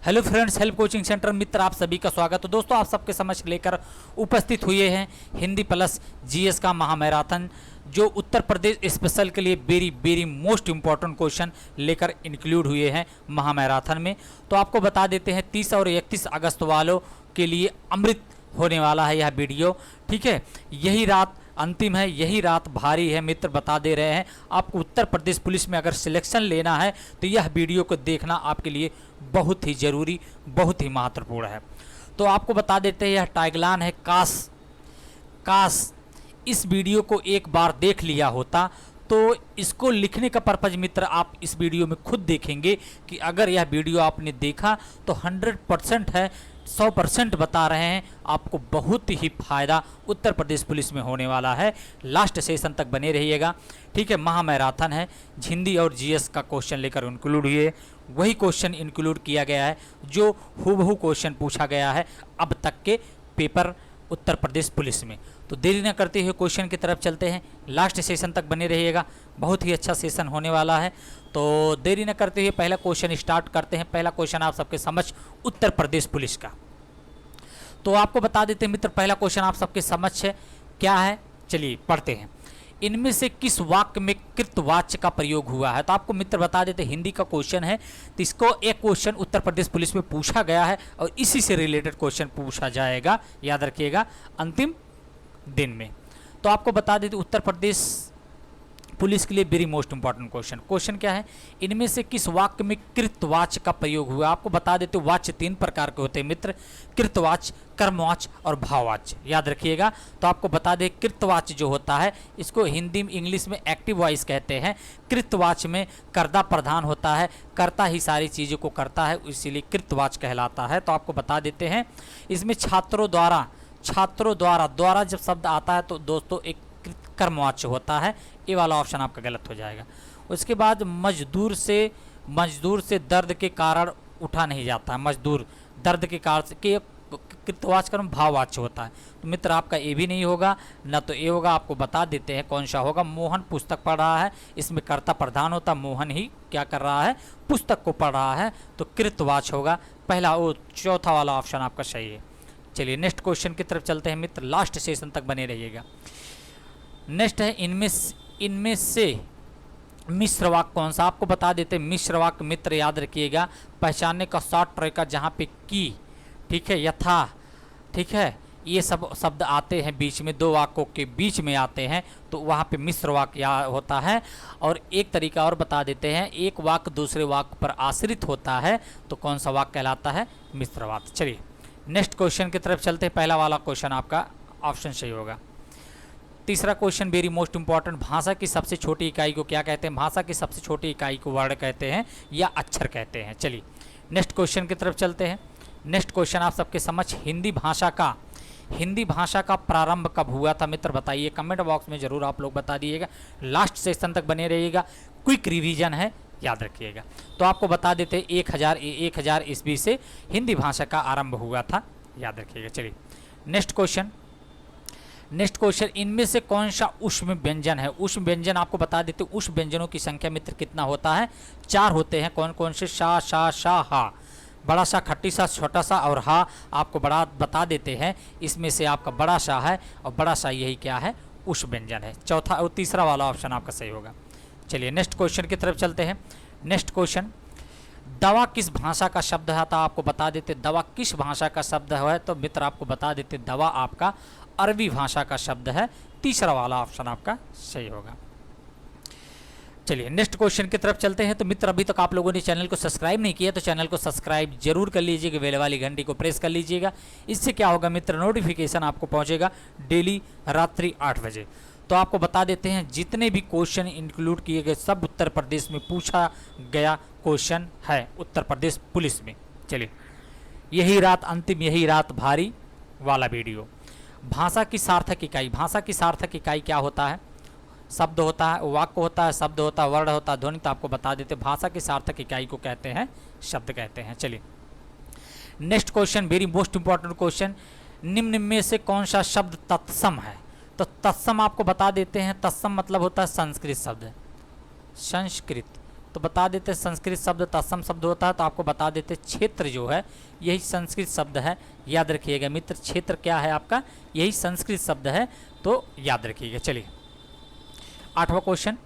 Hello friends, Help coaching centre मित्र आप सभी का स्वागत है। तो दोस्तों आप सबके समक्ष लेकर उपस्थित हुए हैं हिंदी प्लस जीएस का महामैराथन, जो उत्तर प्रदेश स्पेशल के लिए वेरी मोस्ट इम्पॉर्टेंट क्वेश्चन लेकर इंक्लूड हुए हैं महामैराथन में। तो आपको बता देते हैं 30 और 31 अगस्त वालों के लिए अमृत होने वाला है यह वीडियो। ठीक है, यही रात अंतिम है, यही रात भारी है मित्र, बता दे रहे हैं। आपको उत्तर प्रदेश पुलिस में अगर सिलेक्शन लेना है तो यह वीडियो को देखना आपके लिए बहुत ही ज़रूरी, बहुत ही महत्वपूर्ण है। तो आपको बता देते हैं यह टैगलाइन है, काश इस वीडियो को एक बार देख लिया होता। तो इसको लिखने का पर्पज़ मित्र आप इस वीडियो में खुद देखेंगे कि अगर यह वीडियो आपने देखा तो 100% है, 100% बता रहे हैं, आपको बहुत ही फायदा उत्तर प्रदेश पुलिस में होने वाला है। लास्ट सेशन तक बने रहिएगा। ठीक है, महामैराथन है, हिंदी और जीएस का क्वेश्चन लेकर इंक्लूड हुए, वही क्वेश्चन इंक्लूड किया गया है जो हूबहू क्वेश्चन पूछा गया है अब तक के पेपर उत्तर प्रदेश पुलिस में। तो देरी न करते हुए क्वेश्चन की तरफ चलते हैं, लास्ट सेशन तक बने रहिएगा, बहुत ही अच्छा सेशन होने वाला है। तो देरी न करते हुए पहला क्वेश्चन स्टार्ट करते हैं। पहला क्वेश्चन आप सबके समक्ष उत्तर प्रदेश पुलिस का। तो आपको बता देते हैं मित्र, पहला क्वेश्चन आप सबके समक्ष है, क्या है, चलिए पढ़ते हैं। इनमें से किस वाक्य में कृतवाच्य का प्रयोग हुआ है? तो आपको मित्र बता देते, हिंदी का क्वेश्चन है, तो इसको एक क्वेश्चन उत्तर प्रदेश पुलिस में पूछा गया है और इसी से रिलेटेड क्वेश्चन पूछा जाएगा, याद रखिएगा, अंतिम दिन में। तो आपको बता देते उत्तर प्रदेश पुलिस के लिए वेरी मोस्ट इंपॉर्टेंट क्वेश्चन क्या है, इनमें से किस वाक्य में कृतवाच्य का प्रयोग हुआ? आपको बता देते वाच्य 3 प्रकार के होते हैं मित्र, कृतवाच्य, कर्मवाच्य और भाववाच्य, याद रखिएगा। तो आपको बता दें कृतवाच्य जो होता है इसको हिंदी इंग्लिश में एक्टिव वॉइस कहते हैं। कृतवाच्य में कर्ता प्रधान होता है, कर्ता ही सारी चीज़ों को करता है, इसीलिए कृतवाच्य कहलाता है। तो आपको बता देते हैं इसमें छात्रों द्वारा जब शब्द आता है तो दोस्तों एक कर्मवाच्य होता है, ये वाला ऑप्शन आपका गलत हो जाएगा। उसके बाद मजदूर से दर्द के कारण उठा नहीं जाता है, मजदूर दर्द के कारण से के कृतवाच्य कर्म भाववाच्य होता है। तो मित्र आपका ये भी नहीं होगा, ना तो ये होगा। आपको बता देते हैं कौन सा होगा। मोहन पुस्तक पढ़ रहा है, इसमें कर्ता प्रधान होता, मोहन ही क्या कर रहा है, पुस्तक को पढ़ रहा है, तो कृतवाच्य होगा पहला, वो चौथा वाला ऑप्शन आपका सही है। चलिए नेक्स्ट क्वेश्चन की तरफ चलते हैं मित्र, लास्ट सेशन तक बने रहिएगा। नेक्स्ट है इनमें से मिश्र वाक्य कौन सा? आपको बता देते हैं मिश्र वाक्य मित्र याद रखिएगा, पहचानने का शॉर्ट ट्रिक का, जहाँ पे की, ठीक है, यथा, ठीक है, ये सब शब्द आते हैं बीच में, दो वाक्यों के बीच में आते हैं, तो वहाँ पे मिश्र वाक्य होता है। और एक तरीका और बता देते हैं, एक वाक्य दूसरे वाक्य पर आश्रित होता है, तो कौन सा वाक्य कहलाता है? मिश्र वाक्य। चलिए नेक्स्ट क्वेश्चन की तरफ चलते हैं। पहला वाला क्वेश्चन आपका ऑप्शन सही होगा। तीसरा क्वेश्चन वेरी मोस्ट इंपॉर्टेंट, भाषा की सबसे छोटी इकाई को क्या कहते हैं? भाषा की सबसे छोटी इकाई को वर्ड कहते हैं या अक्षर कहते हैं। चलिए नेक्स्ट क्वेश्चन की तरफ चलते हैं। नेक्स्ट क्वेश्चन आप सबके समक्ष, हिंदी भाषा का प्रारंभ कब हुआ था मित्र? बताइए, कमेंट बॉक्स में जरूर आप लोग बता दिएगा। लास्ट सेशन तक बने रहिएगा, क्विक रिवीजन है, याद रखिएगा। तो आपको बता देते 1000 ईस्वी से हिंदी भाषा का आरंभ हुआ था, याद रखिएगा। चलिए नेक्स्ट क्वेश्चन, इनमें से कौन सा ऊष्म व्यंजन है? ऊष्म व्यंजन आपको बता देते, ऊष्म व्यंजनों की संख्या मित्र कितना होता है? 4 होते हैं। कौन कौन से? शा, शा, शा, हा, बड़ा सा, खट्टी सा, छोटा सा और हा आपको बड़ा बता देते हैं। इसमें से आपका बड़ा सा है और बड़ा सा यही क्या है? ऊष्म व्यंजन है। चौथा और तीसरा वाला ऑप्शन आपका सही होगा। चलिए नेक्स्ट क्वेश्चन की तरफ चलते हैं। नेक्स्ट क्वेश्चन, दवा किस भाषा का शब्द है? तो आपको बता देते दवा किस भाषा का शब्द है, तो मित्र आपको बता देते दवा आपका अरबी भाषा का शब्द है। तीसरा वाला ऑप्शन आपका सही होगा। चलिए नेक्स्ट क्वेश्चन की तरफ चलते हैं। तो मित्र अभी तक आप लोगों ने चैनल को सब्सक्राइब नहीं किया तो चैनल को सब्सक्राइब जरूर कर लीजिएगा, बेल वाली घंटी को प्रेस कर लीजिएगा। इससे क्या होगा मित्र, नोटिफिकेशन आपको पहुंचेगा डेली रात्रि 8 बजे। तो आपको बता देते हैं जितने भी क्वेश्चन इंक्लूड किए गए सब उत्तर प्रदेश में पूछा गया क्वेश्चन है उत्तर प्रदेश पुलिस में। चलिए यही रात अंतिम, यही रात भारी वाला वीडियो। भाषा की सार्थक इकाई क्या होता है? शब्द होता है, वाक्य होता है, शब्द होता है, वर्ड होता है, ध्वनि। तो आपको बता देते भाषा की सार्थक इकाई को कहते हैं शब्द कहते हैं। चलिए next question very most important question, निम्न में से कौन सा शब्द तत्सम है? तो तत्सम आपको बता देते हैं, तत्सम मतलब होता है संस्कृत शब्द, संस्कृत तो बता देते संस्कृत शब्द तत्सम शब्द होता है, तो आपको बता देते क्षेत्र जो है यही संस्कृत शब्द है, याद रखिएगा मित्र। क्षेत्र क्या है आपका, यही संस्कृत शब्द है, तो याद रखिएगा। चलिए 8वां question,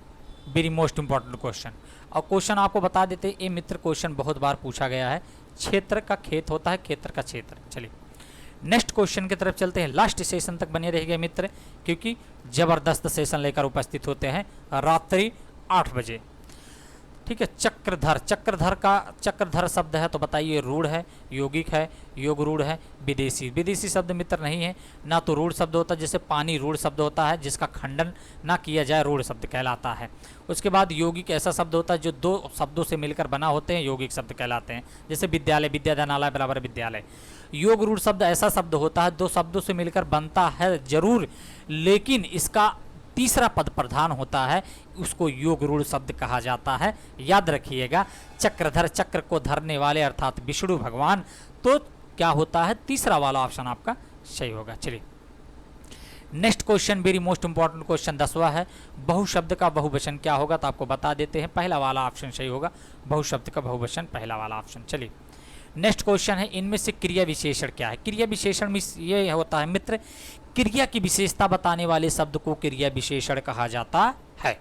very most important question. और क्वेश्चन आपको बता देते ये मित्र, क्वेश्चन बहुत बार पूछा गया है। क्षेत्र का खेत होता है, क्षेत्र का क्षेत्र। चलिए नेक्स्ट क्वेश्चन की तरफ चलते हैं। लास्ट सेशन तक बने रहिएगा मित्र, क्योंकि जबरदस्त सेशन लेकर उपस्थित होते हैं रात्रि 8 बजे। ठीक है, चक्रधर, चक्रधर शब्द है, तो बताइए रूढ़ है, यौगिक है, योग रूढ़ है, विदेशी। विदेशी शब्द मित्र नहीं है, ना तो रूढ़ शब्द होता है, जैसे पानी रूढ़ शब्द होता है, जिसका खंडन ना किया जाए रूढ़ शब्द कहलाता है। उसके बाद यौगिक ऐसा शब्द होता है जो दो शब्दों से मिलकर बना होते हैं, यौगिक शब्द कहलाते हैं, जैसे विद्यालय, विद्याधनालय बराबर विद्यालय। योग रूढ़ शब्द ऐसा शब्द होता है दो शब्दों से मिलकर बनता है जरूर, लेकिन इसका तीसरा पद प्रधान होता है, उसको योग रूढ़ शब्द कहा जाता है, याद रखिएगा। चक्रधर, चक्र को धरने वाले अर्थात विष्णु भगवान, तो क्या होता है, तीसरा वाला ऑप्शन आपका सही होगा। चलिए next question, very most important question 10वां है। बहुशब्द का बहुवचन क्या होगा, तो आपको बता देते हैं, पहला वाला ऑप्शन सही होगा, बहुशब्द का बहुवचन पहला वाला ऑप्शन। चलिए नेक्स्ट क्वेश्चन है, इनमें से क्रिया विशेषण क्या है। क्रिया विशेषण में ये होता है मित्र, क्रिया की विशेषता बताने वाले शब्द को क्रिया विशेषण कहा जाता है।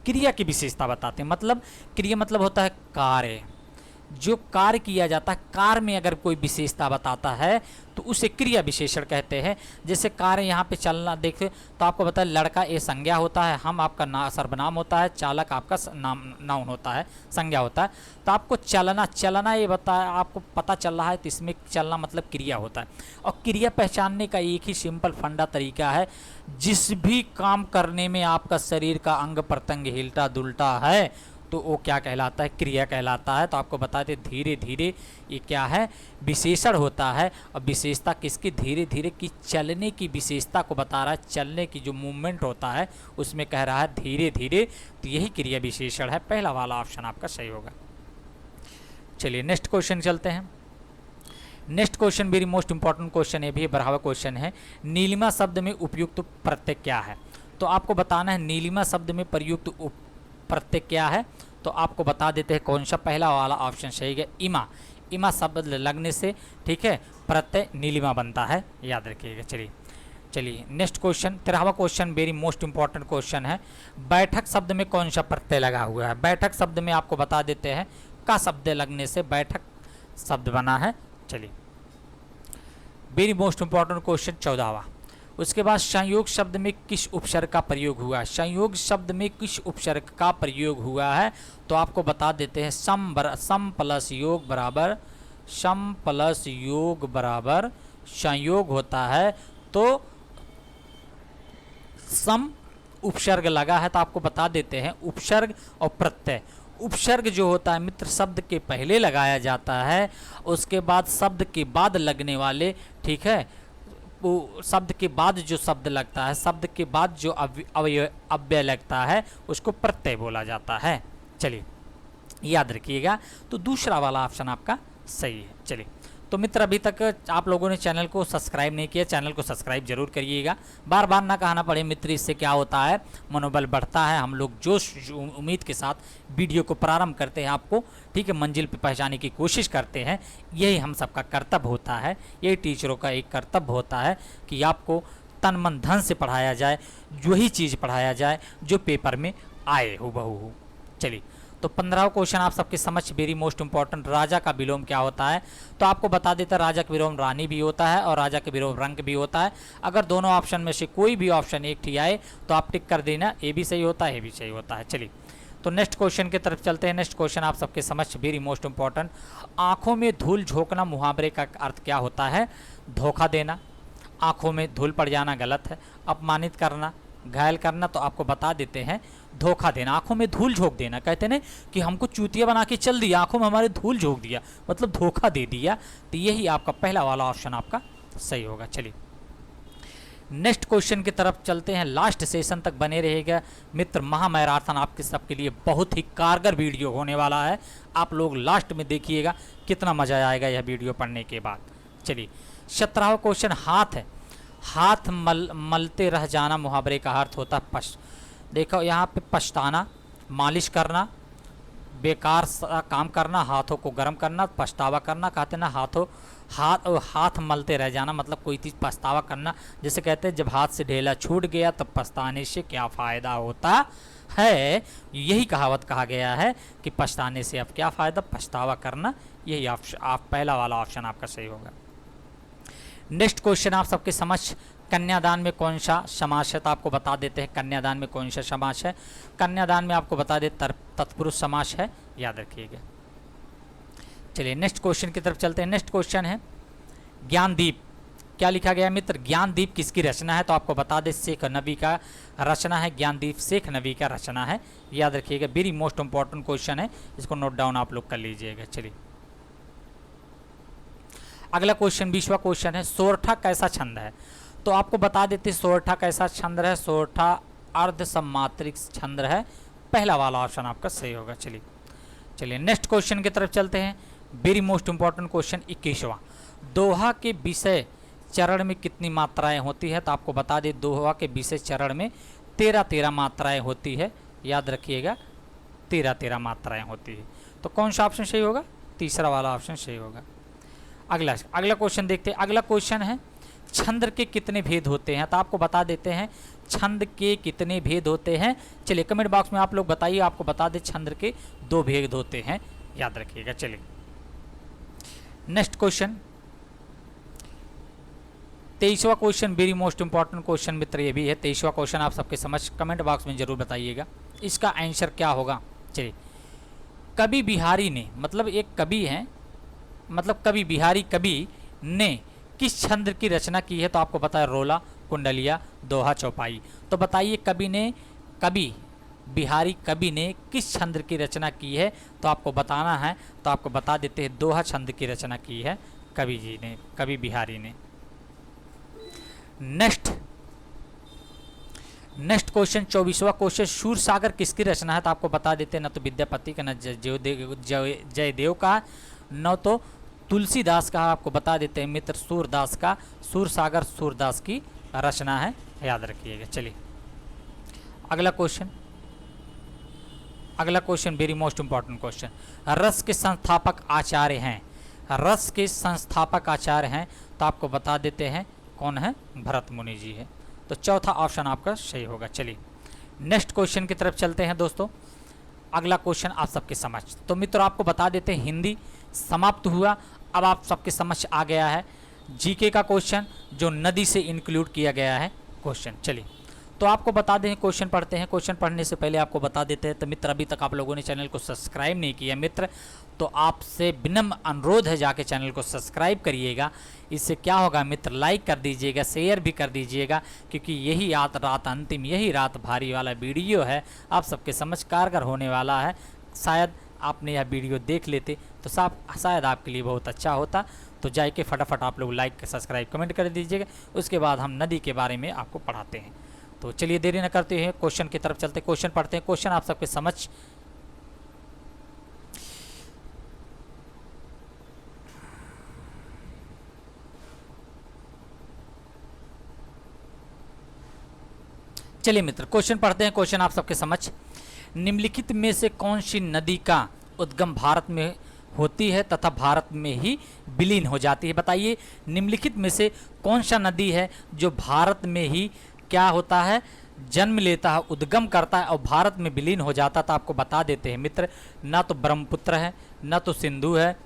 क्रिया की विशेषता बताते हैं, मतलब क्रिया मतलब होता है कार्य, जो कार्य किया जाता है, कार्य में अगर कोई विशेषता बताता है तो उसे क्रिया विशेषण कहते हैं। जैसे कार्य यहाँ पे चलना देखे तो आपको बताया, लड़का ये संज्ञा होता है, हम आपका सर्वनाम होता है, चालक आपका नाउन होता है, संज्ञा होता है। तो आपको चलना ये बताया, आपको पता चल रहा है, तो इसमें चलना मतलब क्रिया होता है। और क्रिया पहचानने का एक ही सिंपल फंडा तरीका है, जिस भी काम करने में आपका शरीर का अंग प्रत्यंग हिलता डुलता है तो वो क्या कहलाता है, क्रिया कहलाता है। तो आपको बताते धीरे धीरे ये क्या है, विशेषण होता है। और विशेषता किसकी, धीरे धीरे की चलने की विशेषता को बता रहा है, चलने की जो मूवमेंट होता है उसमें कह रहा है धीरे धीरे, तो यही क्रिया विशेषण है, पहला वाला ऑप्शन आपका सही होगा। चलिए नेक्स्ट क्वेश्चन चलते हैं। Next question very most important question, ये भी बढ़ावा क्वेश्चन है। नीलिमा शब्द में उपयुक्त प्रत्यय क्या है, तो आपको बताना है नीलिमा शब्द में प्रयुक्त प्रत्यय क्या है। तो आपको बता देते हैं कौन सा, पहला वाला ऑप्शन सही है, इमा। इमा शब्द लगने से ठीक है प्रत्यय नीलिमा बनता है, याद रखिएगा। चलिए नेक्स्ट क्वेश्चन, 13वां question very most important question है। बैठक शब्द में कौन सा प्रत्यय लगा हुआ है। बैठक शब्द में आपको बता देते हैं का शब्द लगने से बैठक शब्द बना है। चलिए वेरी मोस्ट इंपॉर्टेंट क्वेश्चन 14वां। उसके बाद संयोग शब्द में किस उपसर्ग का प्रयोग हुआ है। संयोग शब्द में किस उपसर्ग का प्रयोग हुआ है, तो आपको बता देते हैं सम प्लस योग बराबर संयोग होता है। तो सम उपसर्ग लगा है, तो आपको बता देते हैं उपसर्ग और प्रत्यय। उपसर्ग जो होता है मित्र शब्द के पहले लगाया जाता है, उसके बाद शब्द के बाद लगने वाले, ठीक है, वो शब्द के बाद जो शब्द लगता है, शब्द के बाद जो अव्यय लगता है उसको प्रत्यय बोला जाता है। चलिए याद रखिएगा, तो दूसरा वाला ऑप्शन आपका सही है। चलिए तो मित्र अभी तक आप लोगों ने चैनल को सब्सक्राइब नहीं किया, चैनल को सब्सक्राइब जरूर करिएगा। बार बार ना कहना पड़े मित्र, इससे क्या होता है, मनोबल बढ़ता है, हम लोग जोश उम्मीद के साथ वीडियो को प्रारंभ करते हैं, आपको ठीक है मंजिल पे पहुंचाने की कोशिश करते हैं। यही हम सबका कर्तव्य होता है, यही टीचरों का एक कर्तव्य होता है कि आपको तन मन धन से पढ़ाया जाए, वही चीज़ पढ़ाया जाए जो पेपर में आए हूबहू। चलिए तो 15वां क्वेश्चन आप सबके समझ वेरी मोस्ट इंपॉर्टेंट, राजा का विलोम क्या होता है। तो आपको बता देता है राजा का विलोम रानी भी होता है और राजा का विलोम रंक भी होता है। अगर दोनों ऑप्शन में से कोई भी ऑप्शन एक ठीक आए तो आप टिक कर देना, ए भी सही होता है, ए भी सही होता है। चलिए तो नेक्स्ट क्वेश्चन की तरफ चलते हैं। नेक्स्ट क्वेश्चन आप सबके समझ वेरी मोस्ट इंपॉर्टेंट, आंखों में धूल झोंकना मुहावरे का अर्थ क्या होता है। धोखा देना, आंखों में धूल पड़ जाना गलत है, अपमानित करना, घायल करना, तो आपको बता देते हैं धोखा देना, आंखों में धूल झोंक देना। कहते हैं कि हमको चूतिया बना के चल दिया, आंखों में हमारे धूल झोंक दिया, मतलब धोखा दे दिया। तो यही आपका पहला वाला ऑप्शन आपका सही होगा। चलिए नेक्स्ट क्वेश्चन की तरफ चलते हैं, लास्ट सेशन तक बने रहेगा मित्र। महामैराथन आपके सबके लिए बहुत ही कारगर वीडियो होने वाला है, आप लोग लास्ट में देखिएगा, कितना मजा आएगा यह वीडियो पढ़ने के बाद। चलिए 17वां क्वेश्चन, हाथ है, हाथ मलते रह जाना मुहावरे का अर्थ होता है देखो यहाँ पे पछताना, मालिश करना, बेकार सा काम करना, हाथों को गर्म करना, पछतावा करना, कहते ना हाथ मलते रह जाना, मतलब कोई चीज़ पछतावा करना। जैसे कहते हैं जब हाथ से ढेला छूट गया तब पछताने से क्या फ़ायदा होता है, यही कहावत कहा गया है कि पछताने से अब क्या फ़ायदा, पछतावा करना। यही ऑप्शन, आप पहला वाला ऑप्शन आपका सही होगा। नेक्स्ट क्वेश्चन आप सबके समक्ष, कन्यादान में कौन सा समास है, तो आपको बता देते हैं कन्यादान में कौन सा समास है। कन्यादान में आपको बता दे तत्पुरुष समास है, याद रखिएगा। चलिए नेक्स्ट क्वेश्चन की तरफ चलते हैं। नेक्स्ट क्वेश्चन है ज्ञानदीप, क्या लिखा गया है मित्र, ज्ञानदीप किसकी रचना है, तो आपको बता दें शेख नबी का रचना है। ज्ञानदीप शेख नबी का रचना है, याद रखिएगा। वेरी मोस्ट इंपॉर्टेंट क्वेश्चन है, इसको नोट डाउन आप लोग कर लीजिएगा। चलिए अगला क्वेश्चन 20वां क्वेश्चन है, सोरठा कैसा छंद है, तो आपको बता देते सोरठा कैसा छंद है। सोरठा अर्ध सम्मात्रिक छंद है, पहला वाला ऑप्शन आपका सही होगा। चलिए नेक्स्ट क्वेश्चन की तरफ चलते हैं। वेरी मोस्ट इंपॉर्टेंट क्वेश्चन 21वां, दोहा के विषय चरण में कितनी मात्राएं होती है, तो आपको बता दें दोहा के विषय चरण में 13 मात्राएं होती है, याद रखिएगा 13 मात्राएं होती है। तो कौन सा ऑप्शन सही होगा, तीसरा वाला ऑप्शन सही होगा। अगला क्वेश्चन देखते हैं। अगला क्वेश्चन है छंद के कितने भेद होते हैं, तो आपको बता देते हैं छंद के कितने भेद होते हैं। चलिए कमेंट बॉक्स में आप लोग बताइए, आपको बता दें छंद के 2 भेद होते हैं, याद रखिएगा। चलिए नेक्स्ट क्वेश्चन 23वां question, very most important question मित्र ये भी है। 23वां क्वेश्चन आप सबके समझ कमेंट बॉक्स में जरूर बताइएगा, इसका आंसर क्या होगा। चलिए कवि बिहारी ने, मतलब एक कवि हैं, मतलब कवि बिहारी कवि ने किस छंद की रचना की है, तो आपको पता है रोला, कुंडलिया, दोहा, चौपाई। तो बताइए कवि बिहारी कवि ने किस छंद की रचना की है, तो आपको बताना है। तो आपको बता देते हैं दोहा छंद की रचना की है कवि जी ने, कवि बिहारी ने। नेक्स्ट क्वेश्चन 24वां क्वेश्चन, सूरसागर किसकी रचना है, तो आपको बता देते हैं न तो विद्यापति का, न जयदेव का, न तो तुलसीदास का। आपको बता देते हैं मित्र सूरदास का, सूरसागर सूरदास की रचना है, याद रखिएगा। चलिए अगला question very most important question, रस के संस्थापक आचार्य हैं, रस के संस्थापक आचार्य हैं, तो आपको बता देते हैं कौन है, भरत मुनि जी है। तो चौथा ऑप्शन आपका सही होगा। चलिए नेक्स्ट क्वेश्चन की तरफ चलते हैं दोस्तों। अगला क्वेश्चन आप सबके समझ, तो मित्रों आपको बता देते हैं हिंदी समाप्त हुआ, अब आप सबके समझ आ गया है जीके का क्वेश्चन जो नदी से इंक्लूड किया गया है क्वेश्चन। चलिए तो आपको बता दें, क्वेश्चन पढ़ते हैं। क्वेश्चन पढ़ने से पहले आपको बता देते हैं, तो मित्र अभी तक आप लोगों ने चैनल को सब्सक्राइब नहीं किया मित्र, तो आपसे विनम्र अनुरोध है जाके चैनल को सब्सक्राइब करिएगा। इससे क्या होगा मित्र, लाइक कर दीजिएगा, शेयर भी कर दीजिएगा, क्योंकि यही रात अंतिम, यही रात भारी वाला वीडियो है, आप सबके समझ कारगर होने वाला है। शायद आपने यह वीडियो देख लेते तो शायद आपके लिए बहुत अच्छा होता। तो जाके फटाफट आप लोग लाइक सब्सक्राइब कमेंट कर दीजिएगा, उसके बाद हम नदी के बारे में आपको पढ़ाते हैं। तो चलिए देरी न करते हैं, क्वेश्चन की तरफ चलते, क्वेश्चन पढ़ते हैं। क्वेश्चन आप सबके समझ, चलिए मित्र क्वेश्चन पढ़ते हैं। क्वेश्चन आप सबके समझ, निम्नलिखित में से कौन सी नदी का उद्गम भारत में होती है तथा भारत में ही विलीन हो जाती है। बताइए निम्नलिखित में से कौन सा नदी है जो भारत में ही क्या होता है, जन्म लेता है, उद्गम करता है और भारत में विलीन हो जाता। तो आपको बता देते हैं मित्र, ना तो ब्रह्मपुत्र है, ना तो सिंधु है,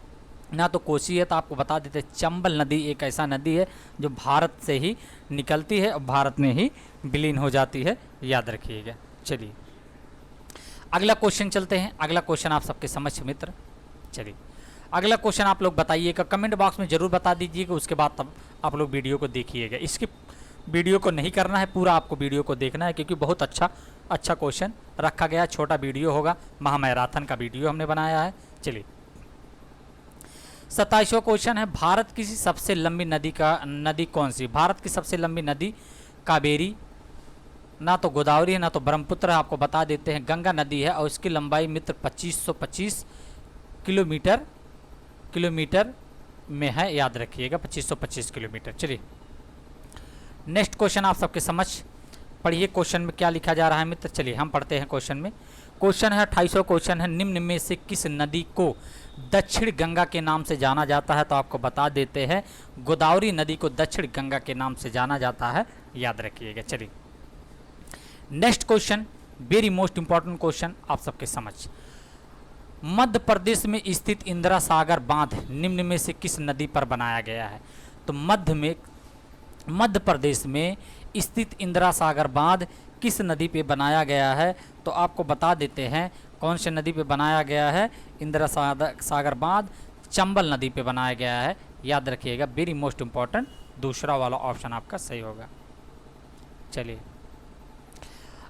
ना तो कोसी है। तो आपको बता देते हैं चंबल नदी एक ऐसा नदी है जो भारत से ही निकलती है और भारत में ही विलीन हो जाती है, याद रखिएगा। चलिए अगला क्वेश्चन चलते हैं। अगला क्वेश्चन आप सबके समझ मित्र, चलिए अगला क्वेश्चन आप लोग बताइएगा, कमेंट बॉक्स में ज़रूर बता दीजिएगा, उसके बाद तब आप लोग वीडियो को देखिएगा। इसकी वीडियो को नहीं करना है, पूरा आपको वीडियो को देखना है, क्योंकि बहुत अच्छा क्वेश्चन रखा गया। छोटा वीडियो होगा, महामैराथन का वीडियो हमने बनाया है। चलिए 27वां क्वेश्चन है, भारत की सबसे लंबी नदी कौन सी। भारत की सबसे लंबी नदी कावेरी, ना तो गोदावरी है, ना तो ब्रह्मपुत्र है। आपको बता देते हैं गंगा नदी है और इसकी लंबाई मित्र 2525 किलोमीटर में है, याद रखिएगा 2525 किलोमीटर। चलिए नेक्स्ट क्वेश्चन आप सबके समझ, पढ़िए क्वेश्चन में क्या लिखा जा रहा है मित्र। चलिए हम पढ़ते हैं क्वेश्चन में। क्वेश्चन है 2800 क्वेश्चन है, निम्न में से किस नदी को दक्षिण गंगा के नाम से जाना जाता है? तो आपको बता देते हैं गोदावरी नदी को दक्षिण गंगा के नाम से जाना जाता है, याद रखिएगा। चलिए next question, very most important question आप सबके समझ। मध्य प्रदेश में स्थित इंदिरा सागर बांध निम्न में से किस नदी पर बनाया गया है? तो मध्य प्रदेश में स्थित इंदिरा सागर बांध किस नदी पे बनाया गया है? तो आपको बता देते हैं कौन से नदी पे बनाया गया है। इंदिरा सागर बांध चंबल नदी पे बनाया गया है, याद रखिएगा। वेरी मोस्ट इंपॉर्टेंट दूसरा वाला ऑप्शन आपका सही होगा। चलिए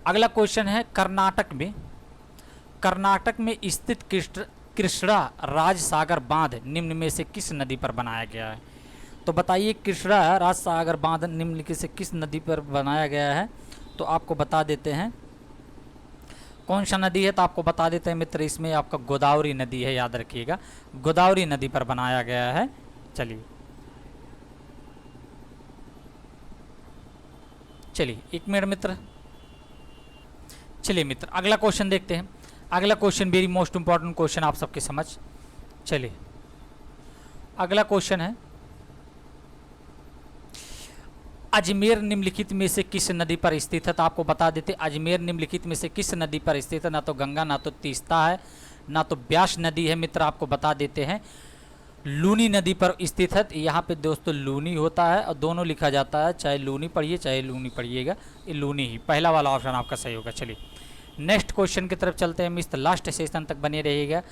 अगला क्वेश्चन है, कर्नाटक में स्थित कृष्णा राज सागर बांध निम्न में से किस नदी पर बनाया गया है? तो बताइए कृष्णा राज सागर बांध निम्नलिखित से किस नदी पर बनाया गया है? तो आपको बता देते हैं कौन सा नदी है। तो आपको बता देते हैं मित्र, इसमें आपका गोदावरी नदी है, याद रखिएगा। गोदावरी नदी पर बनाया गया है। चलिए एक मिनट मित्र। चलिए मित्र अगला क्वेश्चन देखते हैं। अगला question very most important question आप सबके समझ। चलिए अगला क्वेश्चन है, अजमेर निम्नलिखित में से किस नदी पर स्थित है? तो आपको बता देते अजमेर निम्नलिखित में से किस नदी पर स्थित है? ना तो गंगा, ना तो तीस्ता है, ना तो ब्यास नदी है। मित्र आपको बता देते हैं लूनी नदी पर स्थित है। यहाँ पे दोस्तों लूनी होता है और दोनों लिखा जाता है, चाहे लूनी पढ़िए चाहे लूनी पढ़िएगा, ये लूनी ही पहला वाला ऑप्शन आपका सही होगा। चलिए नेक्स्ट क्वेश्चन की तरफ चलते हैं मित्र, लास्ट सेशन तक बने रहिएगा।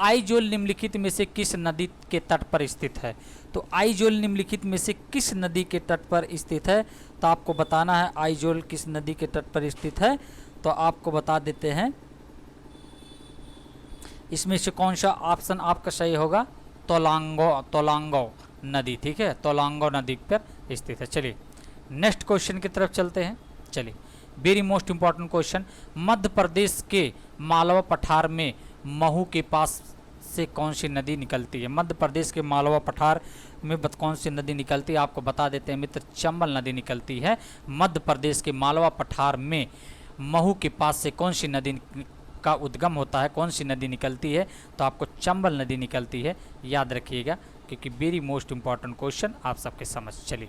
आइजोल निम्नलिखित में से किस नदी के तट पर स्थित है? तो आइजोल निम्नलिखित में से किस नदी के तट पर स्थित है? तो आपको बताना है आइजोल किस नदी के तट पर स्थित है। तो आपको बता देते हैं इसमें से कौन सा ऑप्शन आपका सही होगा। तोलांगो नदी, ठीक है, तोलांगो नदी पर स्थित है। चलिए नेक्स्ट क्वेश्चन की तरफ चलते हैं। चलिए very most important question, Madhya Pradesh के मालवा पठार में महू के पास से कौन सी नदी निकलती है? मध्य प्रदेश के मालवा पठार में कौन सी नदी निकलती है? आपको बता देते हैं मित्र, चंबल नदी निकलती है। मध्य प्रदेश के मालवा पठार में महू के पास से कौन सी नदी का उद्गम होता है, कौन सी नदी निकलती है? तो आपको चंबल नदी निकलती है, याद रखिएगा, क्योंकि वेरी मोस्ट इंपॉर्टेंट क्वेश्चन आप सबके समझ। चलिए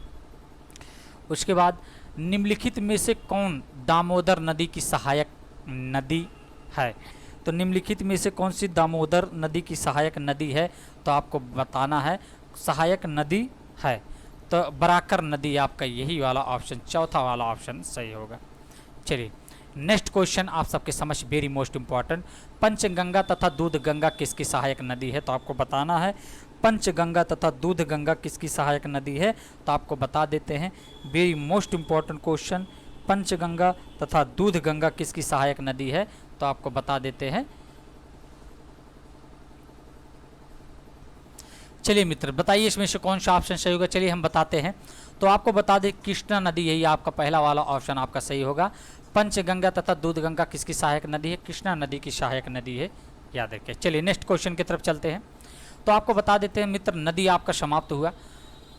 उसके बाद निम्नलिखित में से कौन दामोदर नदी की सहायक नदी है? तो निम्नलिखित में से कौन सी दामोदर नदी की सहायक नदी है? तो आपको बताना है सहायक नदी है तो बराकर नदी आपका यही वाला ऑप्शन, चौथा वाला ऑप्शन सही होगा। चलिए नेक्स्ट क्वेश्चन आप सबके समझ, वेरी मोस्ट इंपॉर्टेंट, पंचगंगा तथा दूध गंगा किसकी सहायक नदी है? तो आपको बताना है पंचगंगा तथा दूध गंगा किसकी सहायक नदी है? तो आपको बता देते हैं very most important question, Panchganga तथा दूध गंगा किसकी सहायक नदी है? तो आपको बता देते हैं। चलिए मित्र बताइए इसमें से कौन सा ऑप्शन सही होगा। चलिए हम बताते हैं। तो आपको बता दें कृष्णा नदी, यही आपका पहला वाला ऑप्शन आपका सही होगा। पंचगंगा तथा दूध गंगा किसकी सहायक नदी है? कृष्णा नदी की सहायक नदी है, याद रखिए। चलिए नेक्स्ट क्वेश्चन की तरफ चलते हैं। तो आपको बता देते हैं मित्र, नदी आपका समाप्त हुआ।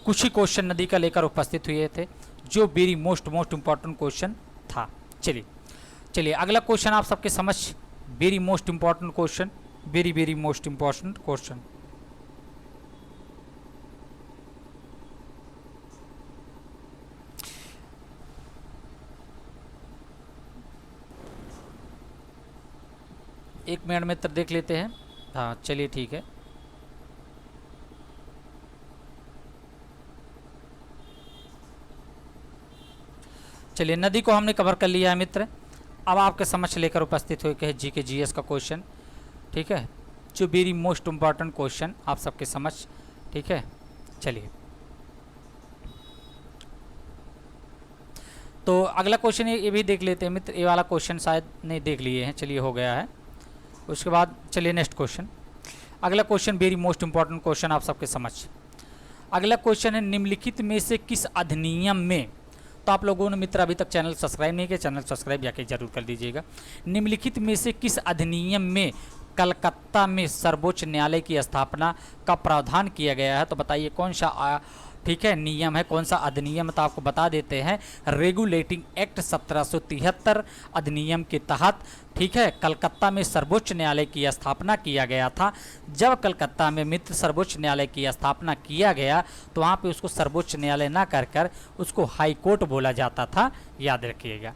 कुछ ही क्वेश्चन नदी का लेकर उपस्थित हुए थे, जो वेरी मोस्ट इंपॉर्टेंट क्वेश्चन था। चलिए अगला क्वेश्चन आप सबके समझ, very most important question, very most important question. एक मिनट मित्र देख लेते हैं। हाँ चलिए ठीक है। चलिए नदी को हमने कवर कर लिया है मित्र। अब आपके समझ लेकर उपस्थित हुए जी के जीएस का क्वेश्चन, ठीक है, जो वेरी मोस्ट इम्पॉर्टेंट क्वेश्चन आप सबके समझ, ठीक है। चलिए तो अगला क्वेश्चन ये भी देख लेते हैं मित्र। ये वाला क्वेश्चन शायद नहीं देख लिए हैं, चलिए हो गया है। उसके बाद चलिए नेक्स्ट क्वेश्चन। अगला question very most important question आप सबके समझ। अगला क्वेश्चन है निम्नलिखित में से किस अधिनियम में, तो आप लोगों ने मित्र अभी तक चैनल सब्सक्राइब नहीं किया, चैनल सब्सक्राइब जाके जरूर कर दीजिएगा। निम्नलिखित में से किस अधिनियम में कलकत्ता में सर्वोच्च न्यायालय की स्थापना का प्रावधान किया गया है? तो बताइए कौन सा ठीक है नियम है, कौन सा अधिनियम, तो आपको बता देते हैं रेगुलेटिंग एक्ट 1773 अधिनियम के तहत, ठीक है, कलकत्ता में सर्वोच्च न्यायालय की स्थापना किया गया था। जब कलकत्ता में मित्र सर्वोच्च न्यायालय की स्थापना किया गया तो वहाँ पे उसको सर्वोच्च न्यायालय ना कर उसको हाई कोर्ट बोला जाता था, याद रखिएगा।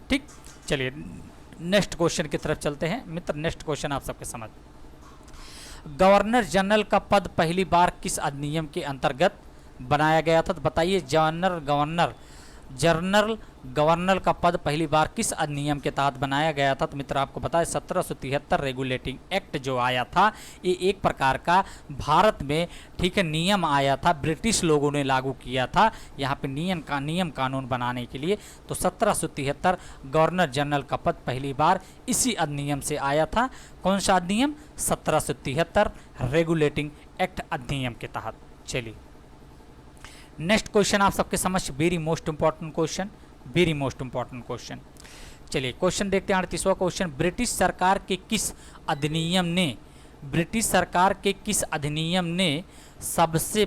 ठीक, चलिए नेक्स्ट क्वेश्चन की तरफ चलते हैं मित्र। नेक्स्ट क्वेश्चन आप सबके समझ, गवर्नर जनरल का पद पहली बार किस अधिनियम के अंतर्गत बनाया गया था, तो बताइए जनरल गवर्नर का पद पहली बार किस अधिनियम के तहत बनाया गया था, तो मित्र आपको पता है 1773 रेगुलेटिंग एक्ट जो आया था, ये एक प्रकार का भारत में, ठीक है, नियम आया था, ब्रिटिश लोगों ने लागू किया था यहाँ पे नियम कानून बनाने के लिए। तो 1773 गवर्नर जनरल का पद पहली बार इसी अधिनियम से आया था। कौन सा अधिनियम, 1773 रेगुलेटिंग एक्ट अधिनियम के तहत। चलिए नेक्स्ट क्वेश्चन आप सबके समझ, वेरी मोस्ट इंपॉर्टेंट क्वेश्चन। चलिए क्वेश्चन देखते हैं 38वां क्वेश्चन, ब्रिटिश सरकार के किस अधिनियम ने सबसे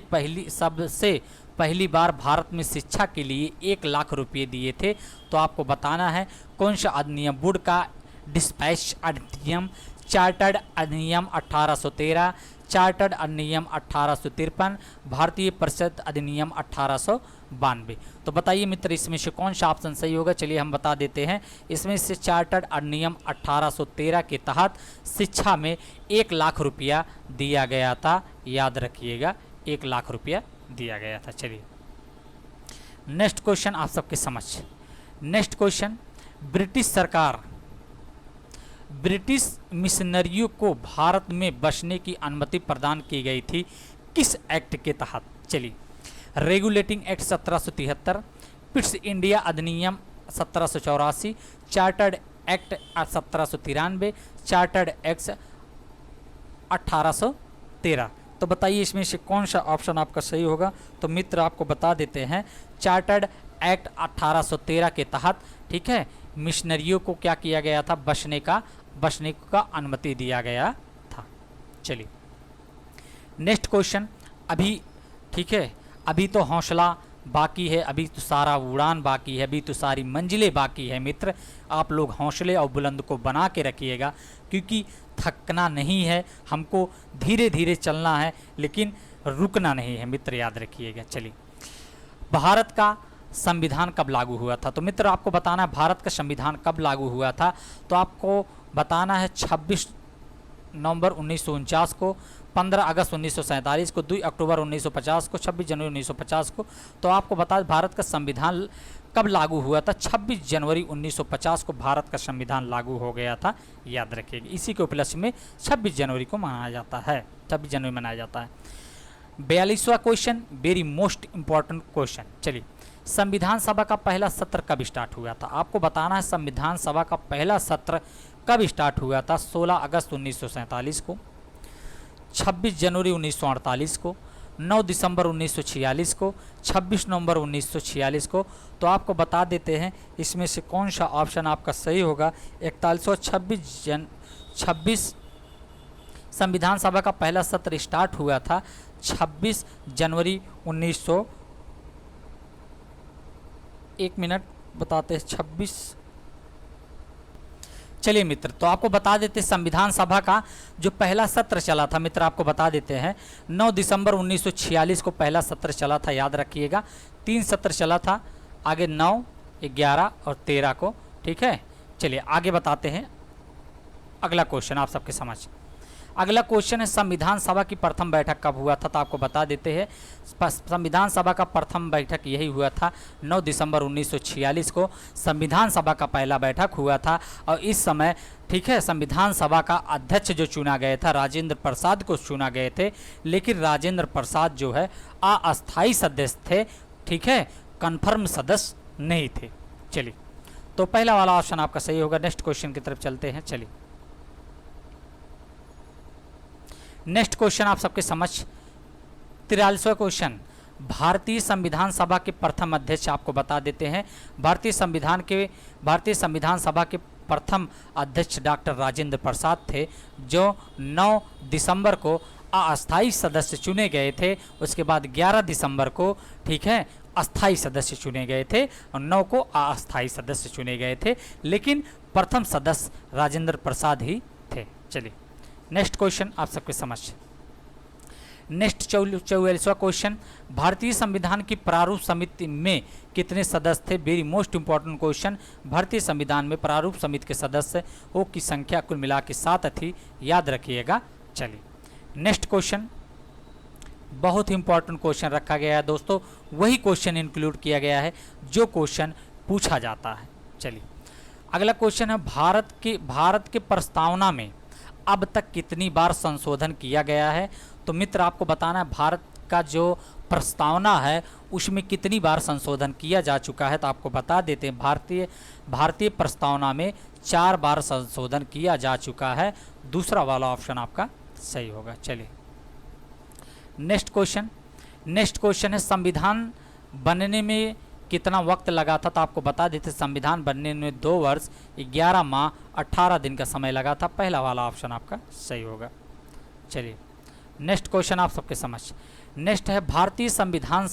पहली बार भारत में शिक्षा के लिए 1 लाख रुपए दिए थे, तो आपको बताना है कौन सा अधिनियम, वुड का डिस्पैच अधिनियम, चार्टर्ड अधिनियम 1813, चार्टर्ड अधिनियम 1853, भारतीय परिषद अधिनियम 1892। तो बताइए मित्र इसमें से कौन सा ऑप्शन सही होगा। चलिए हम बता देते हैं, इसमें से चार्टर्ड अधिनियम 1813 के तहत शिक्षा में 1 लाख रुपया दिया गया था, याद रखिएगा 1 लाख रुपया दिया गया था। चलिए नेक्स्ट क्वेश्चन आप सबके समझ, नेक्स्ट क्वेश्चन, ब्रिटिश मिशनरियों को भारत में बसने की अनुमति प्रदान की गई थी किस एक्ट के तहत। चलिए रेगुलेटिंग एक्ट 1773, पिट्स इंडिया अधिनियम 1784, चार्टर्ड एक्ट 1793, चार्टर्ड एक्ट 1813। तो बताइए इसमें से कौन सा ऑप्शन आपका सही होगा। तो मित्र आपको बता देते हैं चार्टर्ड एक्ट 1813 के तहत, ठीक है, मिशनरियों को क्या किया गया था, बसने का अनुमति दिया गया था। चलिए नेक्स्ट क्वेश्चन, अभी ठीक है, अभी तो हौसला बाकी है, अभी तो सारा उड़ान बाकी है, अभी तो सारी मंजिलें बाकी है मित्र। आप लोग हौसले और बुलंद को बना के रखिएगा, क्योंकि थकना नहीं है, हमको धीरे धीरे चलना है, लेकिन रुकना नहीं है मित्र, याद रखिएगा। चलिए भारत का संविधान कब लागू हुआ था, तो मित्र आपको बताना है भारत का संविधान कब लागू हुआ था। तो आपको बताना है 26 नवंबर 1949 को, 15 अगस्त 1947 को, 2 अक्टूबर 1950 को, 26 जनवरी 1950 को। तो आपको बता भारत का संविधान कब लागू हुआ था, 26 जनवरी 1950 को भारत का संविधान लागू हो गया था, याद रखिएगा। इसी के उपलक्ष्य में 26 जनवरी को मनाया जाता है, 26 जनवरी मनाया जाता है। 42वां question, very most important question. चलिए संविधान सभा का पहला सत्र कब स्टार्ट हुआ था, आपको बताना है संविधान सभा का पहला सत्र कब स्टार्ट हुआ था। 16 अगस्त 1947 को, 26 जनवरी 1948 को, 9 दिसंबर 1946 को, 26 नवंबर 1946 को। तो आपको बता देते हैं इसमें से कौन सा ऑप्शन आपका सही होगा। 26 संविधान सभा का पहला सत्र स्टार्ट हुआ था 26 जनवरी 1900, एक मिनट बताते हैं 26। चलिए मित्र, तो आपको बता देते संविधान सभा का जो पहला सत्र चला था मित्र, आपको बता देते हैं 9 दिसंबर 1946 को पहला सत्र चला था, याद रखिएगा। 3 सत्र चला था, आगे 9, 11 और 13 को, ठीक है। चलिए आगे बताते हैं अगला क्वेश्चन आप सबके समझ। अगला क्वेश्चन है संविधान सभा की प्रथम बैठक कब हुआ था, तो आपको बता देते हैं संविधान सभा का प्रथम बैठक यही हुआ था 9 दिसंबर 1946 को संविधान सभा का पहला बैठक हुआ था। और इस समय, ठीक है, संविधान सभा का अध्यक्ष जो चुना गया था राजेंद्र प्रसाद को चुना गए थे, लेकिन राजेंद्र प्रसाद जो है अस्थायी सदस्य थे, ठीक है, कन्फर्म सदस्य नहीं थे। चलिए तो पहला वाला ऑप्शन आपका सही होगा। नेक्स्ट क्वेश्चन की तरफ चलते हैं। चलिए नेक्स्ट क्वेश्चन आप सबके समझ 43वां क्वेश्चन, भारतीय संविधान सभा के प्रथम अध्यक्ष आपको बता देते हैं। भारतीय संविधान सभा के प्रथम अध्यक्ष डॉक्टर राजेंद्र प्रसाद थे, जो 9 दिसंबर को अस्थाई सदस्य चुने गए थे। उसके बाद 11 दिसंबर को, ठीक है, अस्थाई सदस्य चुने गए थे और 9 को अस्थाई सदस्य चुने गए थे, लेकिन प्रथम सदस्य राजेंद्र प्रसाद ही थे। चलिए नेक्स्ट क्वेश्चन आप सबके समझ। नेक्स्ट 44वां क्वेश्चन, भारतीय संविधान की प्रारूप समिति में कितने सदस्य थे? Very most important question. भारतीय संविधान में प्रारूप समिति के सदस्यों की संख्या कुल मिला के 7 थी, याद रखिएगा। चलिए नेक्स्ट क्वेश्चन, बहुत इंपॉर्टेंट क्वेश्चन रखा गया है दोस्तों, वही क्वेश्चन इंक्लूड किया गया है जो क्वेश्चन पूछा जाता है। चलिए अगला क्वेश्चन है, भारत के प्रस्तावना में अब तक कितनी बार संशोधन किया गया है? तो मित्र आपको बताना है भारत का जो प्रस्तावना है उसमें कितनी बार संशोधन किया जा चुका है। तो आपको बता देते हैं भारतीय प्रस्तावना में 4 बार संशोधन किया जा चुका है। दूसरा वाला ऑप्शन आपका सही होगा। चलिए नेक्स्ट क्वेश्चन है, संविधान बनने में कितना वक्त लगा था? तो आपको बता देते संविधान बनने में 2 वर्ष 11 माह 18 दिन का समय लगा था। पहला वाला ऑप्शन आपका सही होगा। चलिए नेक्स्ट क्वेश्चन आप सबके समझ। नेक्स्ट है, भारतीय संविधान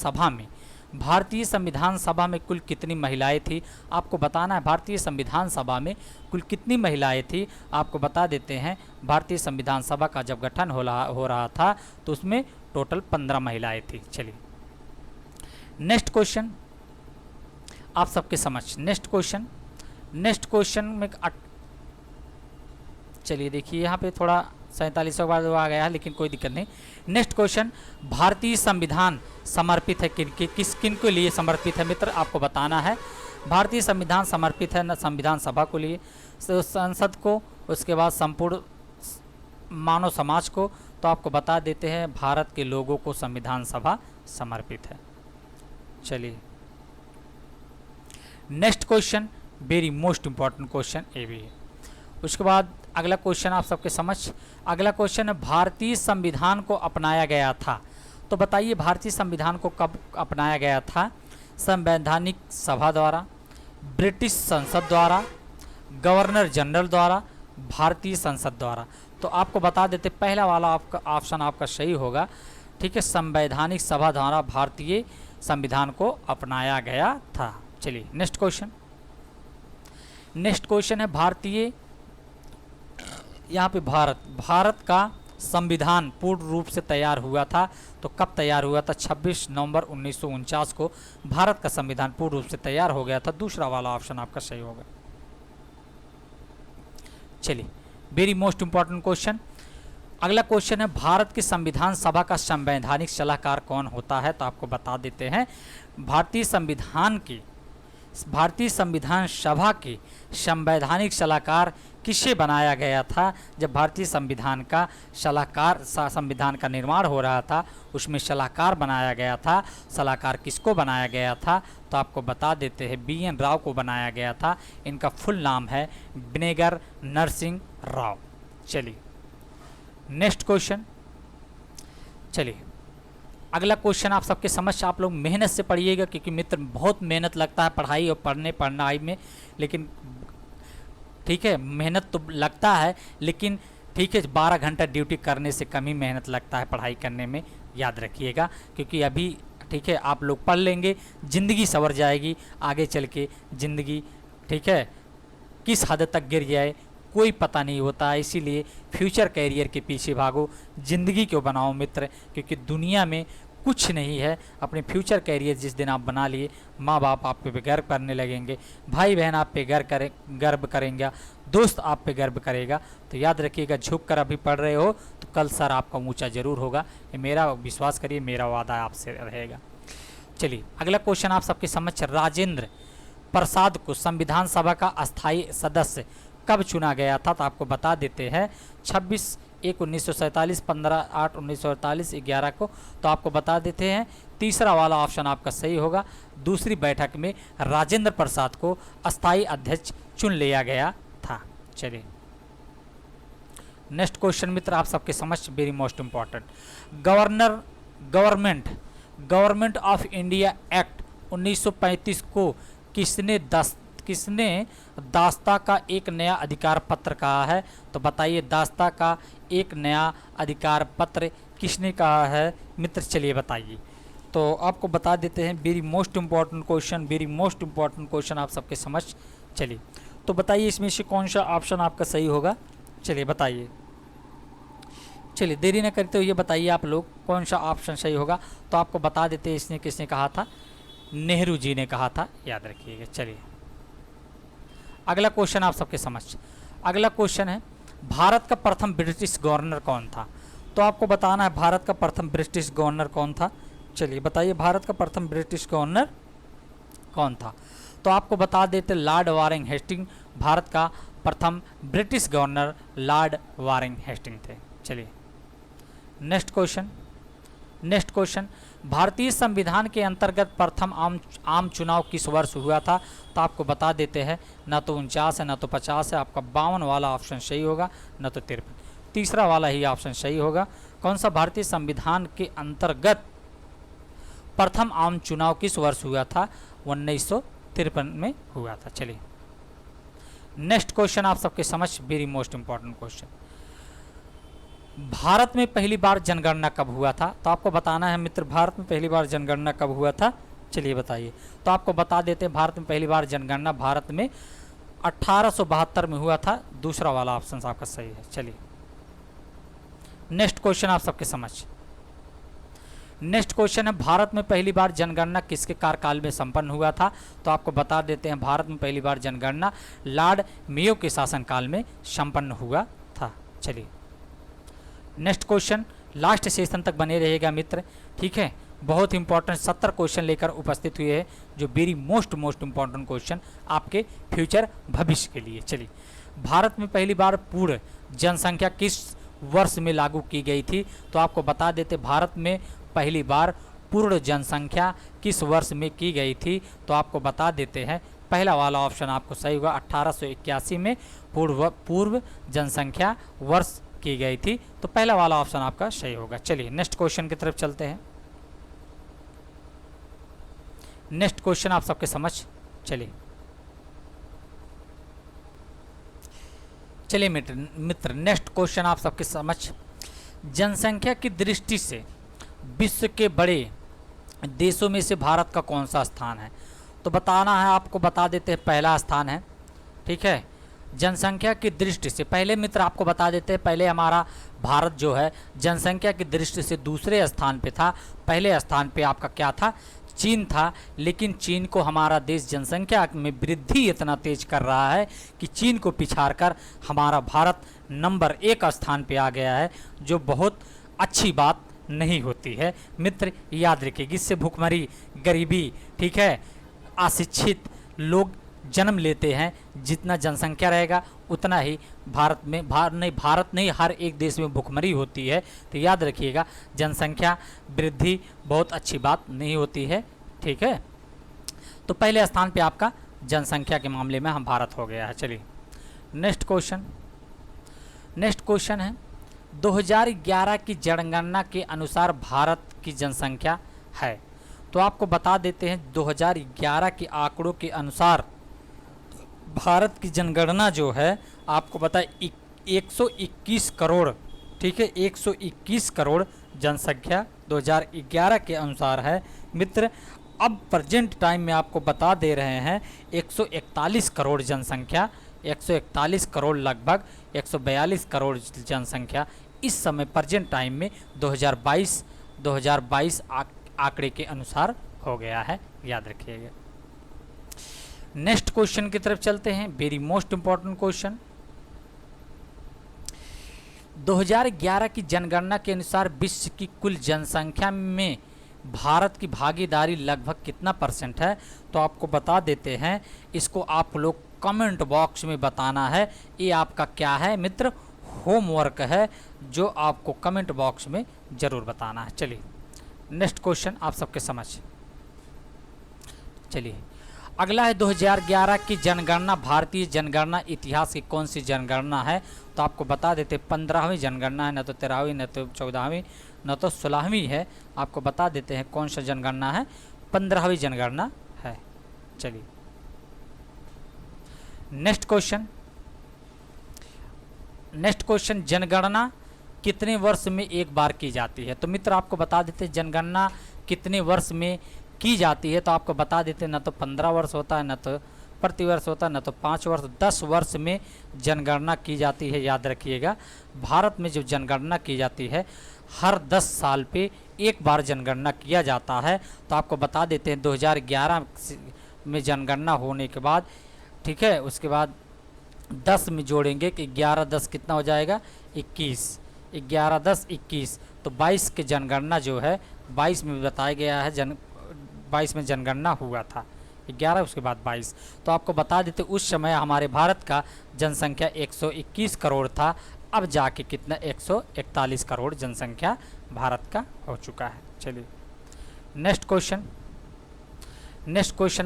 सभा में कुल कितनी महिलाएं थी? आपको बताना है भारतीय संविधान सभा में कुल कितनी महिलाएं थी। आपको बता देते हैं भारतीय संविधान सभा का जब गठन हो रहा था तो उसमें टोटल 15 महिलाएं थी। चलिए नेक्स्ट क्वेश्चन आप सबके समझ। नेक्स्ट क्वेश्चन में चलिए देखिए यहाँ पे थोड़ा 47वां बार आ गया है, लेकिन कोई दिक्कत नहीं। नेक्स्ट क्वेश्चन, भारतीय संविधान समर्पित है किन के लिए समर्पित है? मित्र आपको बताना है भारतीय संविधान समर्पित है संविधान सभा को लिए, संसद को, उसके बाद संपूर्ण मानव समाज को। तो आपको बता देते हैं भारत के लोगों को संविधान सभा समर्पित है। चलिए next question, very most important question ये भी है। उसके बाद अगला क्वेश्चन आप सबके समझ। अगला क्वेश्चन है, भारतीय संविधान को अपनाया गया था। तो बताइए भारतीय संविधान को कब अपनाया गया था? संवैधानिक सभा द्वारा, ब्रिटिश संसद द्वारा, गवर्नर जनरल द्वारा, भारतीय संसद द्वारा। तो आपको बता देते पहला वाला आपका ऑप्शन आपका सही होगा, ठीक है, संवैधानिक सभा द्वारा भारतीय संविधान को अपनाया गया था। चलिए नेक्स्ट क्वेश्चन है, यहाँ पे भारत का संविधान पूर्ण रूप से तैयार हुआ था। तो कब तैयार हुआ था? 26 नवंबर 1949 को भारत का संविधान पूर्ण रूप से तैयार हो गया था। दूसरा वाला ऑप्शन आपका सही होगा। चलिए वेरी मोस्ट इंपॉर्टेंट क्वेश्चन। अगला क्वेश्चन है, भारत की संविधान सभा का संवैधानिक सलाहकार कौन होता है? तो आपको बता देते हैं भारतीय संविधान सभा के संवैधानिक सलाहकार किसे बनाया गया था? जब भारतीय संविधान का संविधान का निर्माण हो रहा था उसमें सलाहकार बनाया गया था। सलाहकार किसको बनाया गया था? तो आपको बता देते हैं BN राव को बनाया गया था। इनका फुल नाम है विनेगर नरसिंह राव। चलिए नेक्स्ट क्वेश्चन। चलिए अगला क्वेश्चन आप सबके समझ, आप लोग मेहनत से पढ़िएगा क्योंकि मित्र बहुत मेहनत लगता है पढ़ाई और पढ़ाई में, लेकिन ठीक है मेहनत तो लगता है, लेकिन ठीक है 12 घंटा ड्यूटी करने से कम ही मेहनत लगता है पढ़ाई करने में, याद रखिएगा। क्योंकि अभी ठीक है आप लोग पढ़ लेंगे, ज़िंदगी संवर जाएगी आगे चल के। ज़िंदगी ठीक है किस हद तक गिर जाए कोई पता नहीं होता, इसीलिए फ्यूचर कैरियर के पीछे भागो, ज़िंदगी क्यों बनाओ मित्र, क्योंकि दुनिया में कुछ नहीं है। अपने फ्यूचर कैरियर जिस दिन आप बना लिए, माँ बाप आप पे गर्व करने लगेंगे, भाई बहन आप पे गर्व करेंगे, दोस्त आप पे गर्व करेगा। तो याद रखिएगा झुक कर अभी पढ़ रहे हो तो कल सर आपका ऊंचा जरूर होगा, ये मेरा विश्वास करिए, मेरा वादा आपसे रहेगा। चलिए अगला क्वेश्चन आप सबके समझ, राजेंद्र प्रसाद को संविधान सभा का अस्थायी सदस्य कब चुना गया था? तो आपको बता देते हैं 26/1/1947, 15/8/1948, 11 को। तो आपको बता देते हैं तीसरा वाला ऑप्शन आपका सही होगा। दूसरी बैठक में राजेंद्र प्रसाद को अस्थायी अध्यक्ष चुन लिया गया था। चलिए नेक्स्ट क्वेश्चन मित्र आप सबके समझ, very most important. Government of India act 1935 को किसने दास्ता का एक नया अधिकार पत्र कहा है? तो बताइए दास्ता का एक नया अधिकार पत्र किसने कहा है मित्र, चलिए बताइए। तो आपको बता देते हैं, very most important question, very most important question आप सबके समझ। चलिए तो बताइए इसमें से कौन सा ऑप्शन आपका सही होगा, चलिए बताइए। चलिए देरी न करते हुए बताइए आप लोग कौन सा ऑप्शन सही होगा। तो आपको बता देते हैं इसने किसने कहा था, नेहरू जी ने कहा था, याद रखिएगा। चलिए अगला क्वेश्चन आप सबके समझ। अगला क्वेश्चन है, भारत का प्रथम ब्रिटिश गवर्नर कौन था। तो आपको बताना है भारत का प्रथम ब्रिटिश गवर्नर कौन था। चलिए बताइए भारत का प्रथम ब्रिटिश गवर्नर कौन था। तो आपको बता देते लॉर्ड वारिंग हेस्टिंग भारत का प्रथम British governor Lord Warring Hasting थे। चलिए नेक्स्ट क्वेश्चन, भारतीय संविधान के अंतर्गत प्रथम आम चुनाव किस वर्ष हुआ था। तो आपको बता देते हैं, ना तो 49 है ना तो 50 है, आपका 52 वाला ऑप्शन सही होगा, ना तो 53, तीसरा वाला ही ऑप्शन सही होगा। कौन सा भारतीय संविधान के अंतर्गत प्रथम आम चुनाव किस वर्ष हुआ था, 1953 में हुआ था। चलिए नेक्स्ट क्वेश्चन आप सबके समझ, very most important question, Bharat में पहली बार जनगणना कब हुआ था। तो आपको बताना है मित्र, भारत में पहली बार जनगणना कब हुआ था, चलिए बताइए। तो आपको बता देते हैं भारत में पहली बार जनगणना भारत में 1872 में हुआ था, दूसरा वाला ऑप्शन आपका सही है। चलिए नेक्स्ट क्वेश्चन आप सबके समझ। नेक्स्ट क्वेश्चन है, भारत में पहली बार जनगणना किसके कार्यकाल में संपन्न हुआ था। तो आपको बता देते हैं भारत में पहली बार जनगणना लॉर्ड मेयो के शासनकाल में संपन्न हुआ था। चलिए नेक्स्ट क्वेश्चन, लास्ट सेशन तक बने रहेगा मित्र, ठीक है। बहुत इंपॉर्टेंट 70 क्वेश्चन लेकर उपस्थित हुए हैं, जो वेरी मोस्ट इंपॉर्टेंट क्वेश्चन आपके फ्यूचर भविष्य के लिए। चलिए भारत में पहली बार पूर्ण जनसंख्या किस वर्ष में लागू की गई थी। तो आपको बता देते भारत में पहली बार पूर्ण जनसंख्या किस वर्ष में की गई थी। तो आपको बता देते हैं पहला वाला ऑप्शन आपको सही होगा, 1881 में पूर्व जनसंख्या वर्ष की गई थी। तो पहला वाला ऑप्शन आपका सही होगा। चलिए नेक्स्ट क्वेश्चन की तरफ चलते हैं। नेक्स्ट क्वेश्चन आप सबके समझ। चलिए मित्र नेक्स्ट क्वेश्चन आप सबके समझ, जनसंख्या की दृष्टि से विश्व के बड़े देशों में से भारत का कौन सा स्थान है। तो बताना है, आपको बता देते हैं पहला स्थान है, ठीक है। जनसंख्या की दृष्टि से पहले मित्र आपको बता देते हैं, पहले हमारा भारत जो है जनसंख्या की दृष्टि से दूसरे स्थान पे था। पहले स्थान पे आपका क्या था, चीन था। लेकिन चीन को हमारा देश जनसंख्या में वृद्धि इतना तेज कर रहा है कि चीन को पिछाड़कर हमारा भारत नंबर 1 स्थान पे आ गया है, जो बहुत अच्छी बात नहीं होती है मित्र, याद रखिएगा। इससे भूखमरी, गरीबी, ठीक है, अशिक्षित लोग जन्म लेते हैं। जितना जनसंख्या रहेगा उतना ही भारत नहीं हर एक देश में भूखमरी होती है। तो याद रखिएगा जनसंख्या वृद्धि बहुत अच्छी बात नहीं होती है, ठीक है। तो पहले स्थान पे आपका जनसंख्या के मामले में हम भारत हो गया है। चलिए नेक्स्ट क्वेश्चन है, 2011 की जनगणना के अनुसार भारत की जनसंख्या है। तो आपको बता देते हैं 2011 के आंकड़ों के अनुसार भारत की जनगणना जो है आपको पता है 121 करोड़, ठीक है, 121 करोड़ जनसंख्या 2011 के अनुसार है मित्र। अब प्रेजेंट टाइम में आपको बता दे रहे हैं 141 करोड़ जनसंख्या, 141 करोड़ लगभग 142 करोड़ जनसंख्या इस समय प्रेजेंट टाइम में 2022 आंकड़े के अनुसार हो गया है, याद रखिएगा। नेक्स्ट क्वेश्चन की तरफ चलते हैं, वेरी मोस्ट इंपॉर्टेंट क्वेश्चन, 2011 की जनगणना के अनुसार विश्व की कुल जनसंख्या में भारत की भागीदारी लगभग कितना % है। तो आपको बता देते हैं, इसको आप लोग कमेंट बॉक्स में बताना है। ये आपका क्या है मित्र, होमवर्क है, जो आपको कमेंट बॉक्स में ज़रूर बताना है। चलिए नेक्स्ट क्वेश्चन आप सबके समझ। चलिए अगला है 2011 की जनगणना भारतीय जनगणना इतिहास की कौन सी जनगणना है। तो आपको बता देते 15वीं जनगणना है, न तो 13वीं, न तो 14वीं, न तो 16वीं है। आपको बता देते हैं कौन सा जनगणना है, 15वीं जनगणना है। चलिए नेक्स्ट क्वेश्चन, जनगणना कितने वर्ष में एक बार की जाती है? तो मित्र आपको बता देते हैं जनगणना कितने वर्ष में की जाती है, तो आपको बता देते हैं ना तो 15 वर्ष होता है, ना तो प्रतिवर्ष होता है, ना तो 5 वर्ष, 10 वर्ष में जनगणना की जाती है। याद रखिएगा, भारत में जो जनगणना की जाती है हर 10 साल पे एक बार जनगणना किया जाता है। तो आपको बता देते हैं 2011 में जनगणना होने के बाद, ठीक है, उसके बाद 10 में जोड़ेंगे कि 11 10 कितना हो जाएगा 21, 11 10 21, तो 22 की जनगणना जो है 22 में बताया गया है 22 में जनगणना हुआ था, 11 उसके बाद 22। तो आपको बता देते उस समय हमारे भारत का जनसंख्या 121 करोड़ था, अब जाके कितना 141 करोड़ जनसंख्या भारत का हो चुका है। चलिए नेक्स्ट क्वेश्चन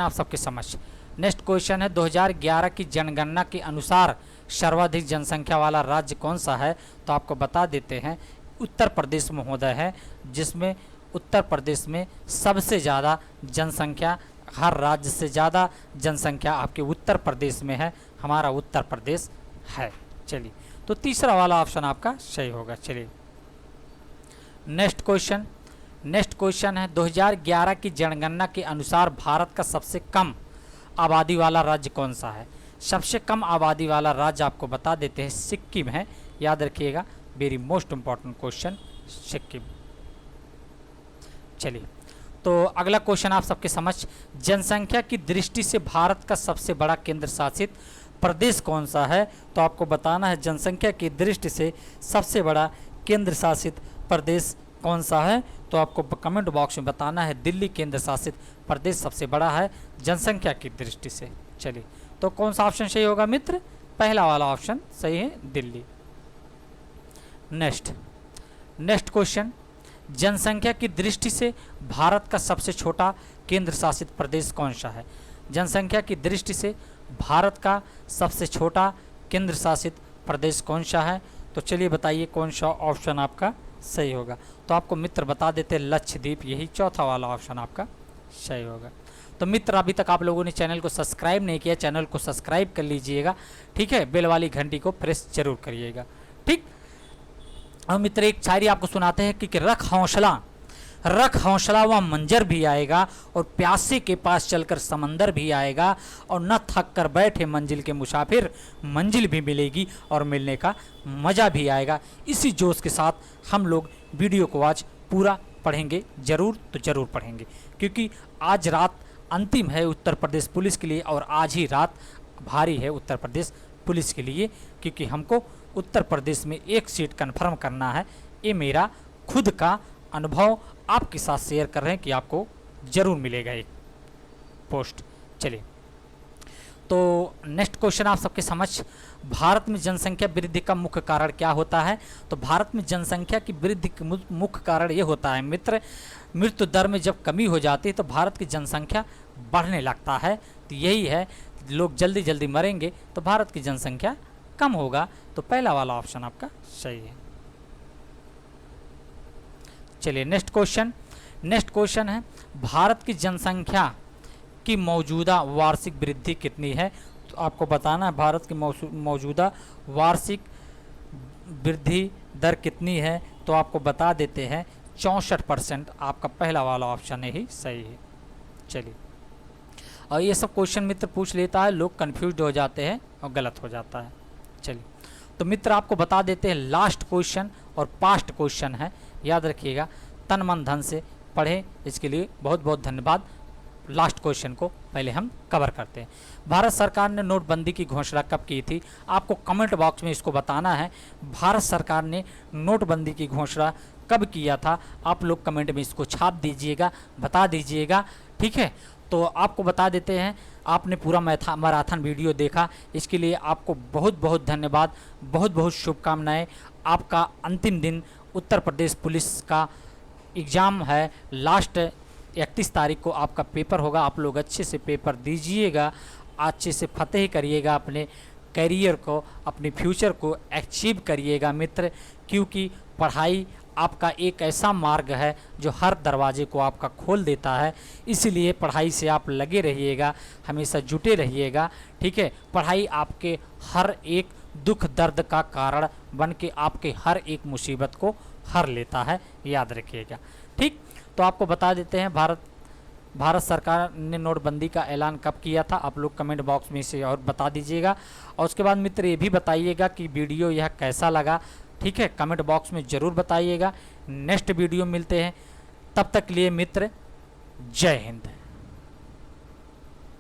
आप सबके समझ। नेक्स्ट क्वेश्चन है 2011 की जनगणना के अनुसार सर्वाधिक जनसंख्या वाला राज्य कौन सा है? तो आपको बता देते हैं उत्तर प्रदेश महोदय है, जिसमें उत्तर प्रदेश में सबसे ज़्यादा जनसंख्या, हर राज्य से ज़्यादा जनसंख्या आपके उत्तर प्रदेश में है, हमारा उत्तर प्रदेश है। चलिए तो तीसरा वाला ऑप्शन आपका सही होगा। चलिए नेक्स्ट क्वेश्चन है 2011 की जनगणना के अनुसार भारत का सबसे कम आबादी वाला राज्य कौन सा है? सबसे कम आबादी वाला राज्य आपको बता देते हैं सिक्किम है। याद रखिएगा, very most important question, Sikkim. चलिए तो अगला क्वेश्चन आप सबके समझ, जनसंख्या की दृष्टि से भारत का सबसे बड़ा केंद्र शासित प्रदेश कौन सा है? तो आपको बताना है जनसंख्या की दृष्टि से सबसे बड़ा केंद्र शासित प्रदेश कौन सा है? तो आपको कमेंट बॉक्स में बताना है दिल्ली केंद्र शासित प्रदेश सबसे बड़ा है जनसंख्या की दृष्टि से। चलिए तो कौन सा ऑप्शन सही होगा मित्र? पहला वाला ऑप्शन सही है, दिल्ली। नेक्स्ट क्वेश्चन, जनसंख्या की दृष्टि से भारत का सबसे छोटा केंद्र शासित प्रदेश कौन सा है? जनसंख्या की दृष्टि से भारत का सबसे छोटा केंद्र शासित प्रदेश कौन सा है? तो चलिए बताइए कौन सा ऑप्शन आपका सही होगा। तो आपको मित्र बता देते हैं लक्षद्वीप, यही चौथा वाला ऑप्शन आपका सही होगा। तो मित्र अभी तक आप लोगों ने चैनल को सब्सक्राइब नहीं किया, चैनल को सब्सक्राइब कर लीजिएगा, ठीक है, बेल वाली घंटी को प्रेस जरूर करिएगा, ठीक। और मित्र एक शायरी आपको सुनाते हैं कि रख हौसला वह मंजर भी आएगा, और प्यासे के पास चलकर समंदर भी आएगा, और न थक कर बैठे मंजिल के मुसाफिर, मंजिल भी मिलेगी और मिलने का मज़ा भी आएगा। इसी जोश के साथ हम लोग वीडियो को आज पूरा पढ़ेंगे, ज़रूर पढ़ेंगे, क्योंकि आज रात अंतिम है उत्तर प्रदेश पुलिस के लिए, और आज ही रात भारी है उत्तर प्रदेश पुलिस के लिए, क्योंकि हमको उत्तर प्रदेश में एक सीट कन्फर्म करना है। ये मेरा खुद का अनुभव आपके साथ शेयर कर रहे हैं कि आपको ज़रूर मिलेगा एक पोस्ट। चलिए तो नेक्स्ट क्वेश्चन आप सबके समझ, भारत में जनसंख्या वृद्धि का मुख्य कारण क्या होता है? तो भारत में जनसंख्या की वृद्धि का मुख्य कारण ये होता है मित्र, मृत्यु दर में जब कमी हो जाती है तो भारत की जनसंख्या बढ़ने लगता है। तो यही है, लोग जल्दी जल्दी मरेंगे तो भारत की जनसंख्या कम होगा। तो पहला वाला ऑप्शन आपका सही है। चलिए नेक्स्ट क्वेश्चन है, भारत की जनसंख्या की मौजूदा वार्षिक वृद्धि कितनी है? तो आपको बताना है भारत की मौजूदा वार्षिक वृद्धि दर कितनी है? तो आपको बता देते हैं 64%। आपका पहला वाला ऑप्शन ही सही है। चलिए, और ये सब क्वेश्चन मित्र पूछ लेता है, लोग कंफ्यूज हो जाते हैं और गलत हो जाता है। चलिए तो मित्र आपको बता देते हैं लास्ट क्वेश्चन और पास्ट क्वेश्चन है, याद रखिएगा, तन मन धन से पढ़ें, इसके लिए बहुत बहुत धन्यवाद। लास्ट क्वेश्चन को पहले हम कवर करते हैं। भारत सरकार ने नोटबंदी की घोषणा कब की थी? आपको कमेंट बॉक्स में इसको बताना है, भारत सरकार ने नोटबंदी की घोषणा कब किया था? आप लोग कमेंट में इसको छाप दीजिएगा, बता दीजिएगा, ठीक है। तो आपको बता देते हैं, आपने पूरा मैराथन वीडियो देखा, इसके लिए आपको बहुत बहुत धन्यवाद, बहुत बहुत शुभकामनाएं। आपका अंतिम दिन उत्तर प्रदेश पुलिस का एग्ज़ाम है, लास्ट 31 तारीख को आपका पेपर होगा। आप लोग अच्छे से पेपर दीजिएगा, अच्छे से फतेह करिएगा, अपने करियर को, अपने फ्यूचर को अचीव करिएगा मित्र, क्योंकि पढ़ाई आपका एक ऐसा मार्ग है जो हर दरवाजे को आपका खोल देता है। इसीलिए पढ़ाई से आप लगे रहिएगा, हमेशा जुटे रहिएगा, ठीक है। पढ़ाई आपके हर एक दुख दर्द का कारण बन के आपके हर एक मुसीबत को हर लेता है, याद रखिएगा। ठीक, तो आपको बता देते हैं भारत सरकार ने नोटबंदी का ऐलान कब किया था, आप लोग कमेंट बॉक्स में इसे और बता दीजिएगा। और उसके बाद मित्र ये भी बताइएगा कि वीडियो यह कैसा लगा, ठीक है, कमेंट बॉक्स में ज़रूर बताइएगा। नेक्स्ट वीडियो मिलते हैं, तब तक लिए मित्र जय हिंद।